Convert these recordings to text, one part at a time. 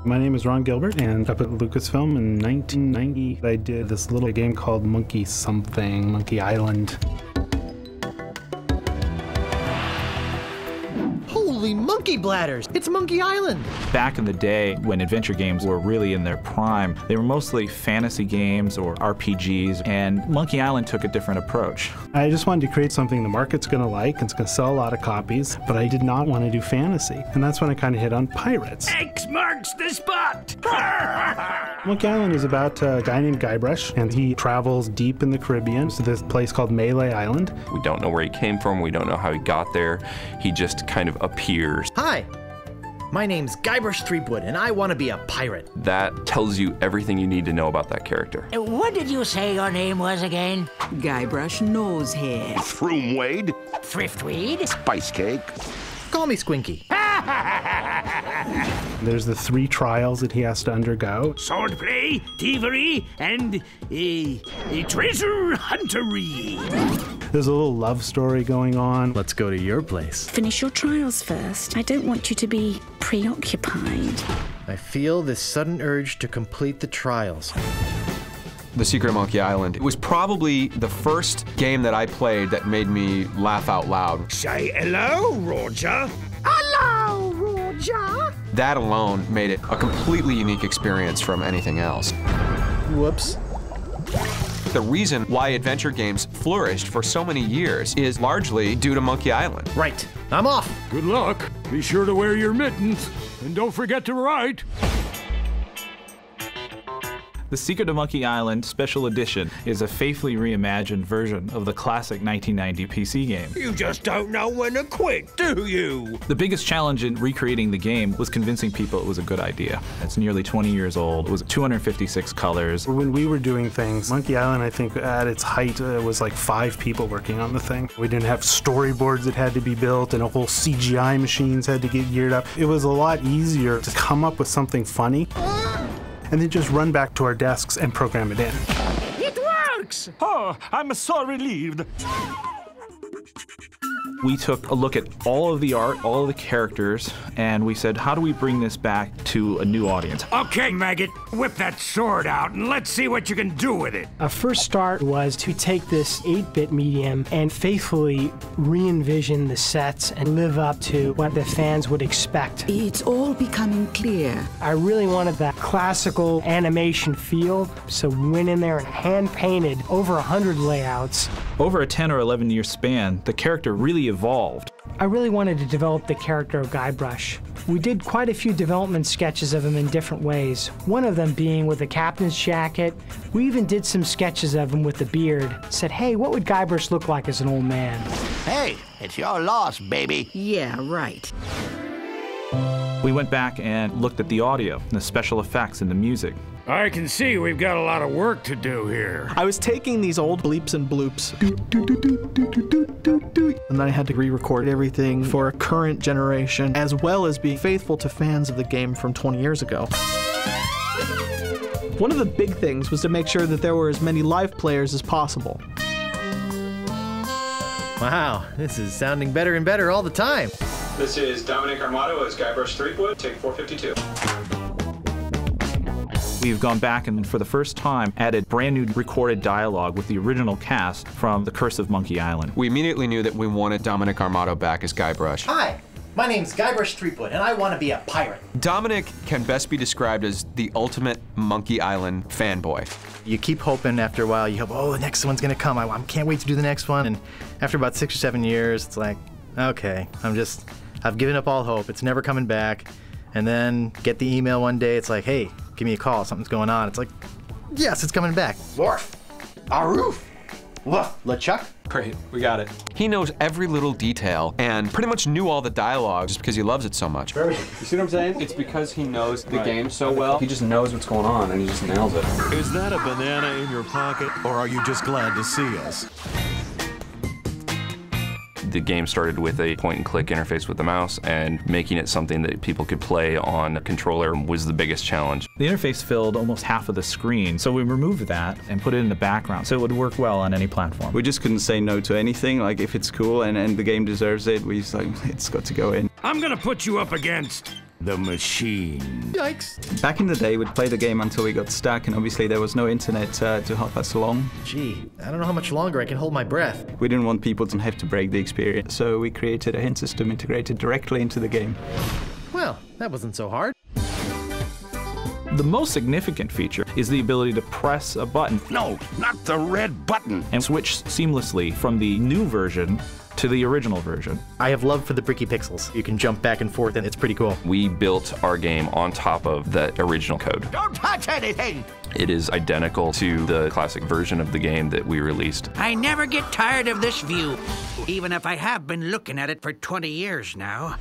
My name is Ron Gilbert, and up at Lucasfilm in 1990, I did this little game called Monkey Something, Monkey Island. Holy monkey bladders! It's Monkey Island! Back in the day, when adventure games were really in their prime, they were mostly fantasy games or RPGs, and Monkey Island took a different approach. I just wanted to create something the market's going to like, and it's going to sell a lot of copies, but I did not want to do fantasy. And that's when I kind of hit on pirates. X marks the spot! Monkey Island is about a guy named Guybrush, and he travels deep in the Caribbean to this place called Melee Island. We don't know where he came from, we don't know how he got there. He just kind of appears. Hi, my name's Guybrush Threepwood, and I want to be a pirate. That tells you everything you need to know about that character. What did you say your name was again? Guybrush Nosehead. Froomwade. Thriftweed? Spice cake. Call me Squinky. There's the 3 trials that he has to undergo. Swordplay, thievery, and treasure huntery. There's a little love story going on. Let's go to your place. Finish your trials first. I don't want you to be preoccupied. I feel this sudden urge to complete the trials. The Secret of Monkey Island. It was probably the first game that I played that made me laugh out loud. Say hello, Roger. Hello, Roger. That alone made it a completely unique experience from anything else. Whoops. The reason why adventure games flourished for so many years is largely due to Monkey Island. Right, I'm off. Good luck. Be sure to wear your mittens, and don't forget to write. The Secret of Monkey Island Special Edition is a faithfully reimagined version of the classic 1990 PC game. You just don't know when to quit, do you? The biggest challenge in recreating the game was convincing people it was a good idea. It's nearly 20 years old. It was 256 colors. When we were doing things, Monkey Island, I think at its height, was like 5 people working on the thing. We didn't have storyboards that had to be built, and a whole CGI machines had to get geared up. It was a lot easier to come up with something funny and then just run back to our desks and program it in. It works! Oh, I'm so relieved. We took a look at all of the art, all of the characters, and we said, how do we bring this back to a new audience? Okay, Maggot, whip that sword out and let's see what you can do with it. Our first start was to take this 8-bit medium and faithfully re-envision the sets and live up to what the fans would expect. It's all becoming clear. I really wanted that classical animation feel, so we went in there and hand-painted over 100 layouts. Over a 10 or 11 year span, the character really evolved. I really wanted to develop the character of Guybrush. We did quite a few development sketches of him in different ways, one of them being with a captain's jacket. We even did some sketches of him with the beard. Said, hey, what would Guybrush look like as an old man? Hey, it's your loss, baby. Yeah, right. We went back and looked at the audio, the special effects, and the music. I can see we've got a lot of work to do here. I was taking these old bleeps and bloops, and then I had to re-record everything for a current generation, as well as being faithful to fans of the game from 20 years ago. One of the big things was to make sure that there were as many live players as possible. Wow, this is sounding better and better all the time. This is Dominic Armato as Guybrush Threepwood, take 452. We've gone back and for the first time added brand new recorded dialogue with the original cast from The Curse of Monkey Island. We immediately knew that we wanted Dominic Armato back as Guybrush. Hi, my name's Guybrush Threepwood, and I want to be a pirate. Dominic can best be described as the ultimate Monkey Island fanboy. You keep hoping after a while, you hope, oh, the next one's gonna come. I can't wait to do the next one. And after about 6 or 7 years, it's like, okay, I've given up all hope. It's never coming back. And then get the email one day, it's like, hey, give me a call, something's going on. It's like, yes, it's coming back. Worf. Aroof. Woof. LeChuck. Great, we got it. He knows every little detail and pretty much knew all the dialogue just because he loves it so much. You see what I'm saying? It's because he knows the game so well. He just knows what's going on and he just nails it. Is that a banana in your pocket, or are you just glad to see us? The game started with a point-and-click interface with the mouse, and making it something that people could play on a controller was the biggest challenge. The interface filled almost half of the screen, so we removed that and put it in the background so it would work well on any platform. We just couldn't say no to anything. Like, if it's cool and the game deserves it, we just like, it's got to go in. I'm gonna put you up against the machine. Yikes. Back in the day, we'd play the game until we got stuck, and obviously there was no internet to help us along. Gee, I don't know how much longer I can hold my breath. We didn't want people to have to break the experience, so we created a hint system integrated directly into the game. Well, that wasn't so hard. The most significant feature is the ability to press a button. No, not the red button. And switch seamlessly from the new version to the original version. I have love for the bricky pixels. You can jump back and forth, and it's pretty cool. We built our game on top of that original code. Don't touch anything! It is identical to the classic version of the game that we released. I never get tired of this view, even if I have been looking at it for 20 years now.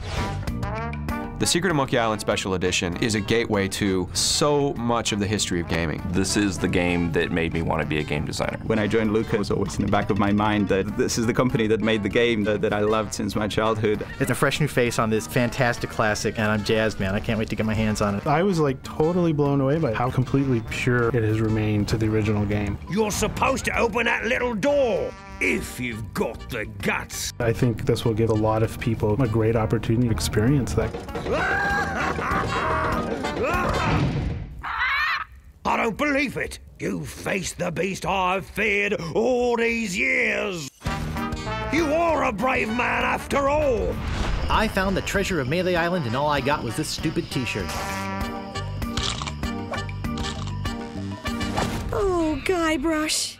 The Secret of Monkey Island Special Edition is a gateway to so much of the history of gaming. This is the game that made me want to be a game designer. When I joined Lucas, it was always in the back of my mind that this is the company that made the game that I loved since my childhood. It's a fresh new face on this fantastic classic, and I'm jazzed, man. I can't wait to get my hands on it. I was like totally blown away by how completely pure it has remained to the original game. You're supposed to open that little door if you've got the guts. I think this will give a lot of people a great opportunity to experience that. I don't believe it. You faced the beast I've feared all these years. You are a brave man after all. I found the treasure of Melee Island, and all I got was this stupid t-shirt. Oh, Guybrush.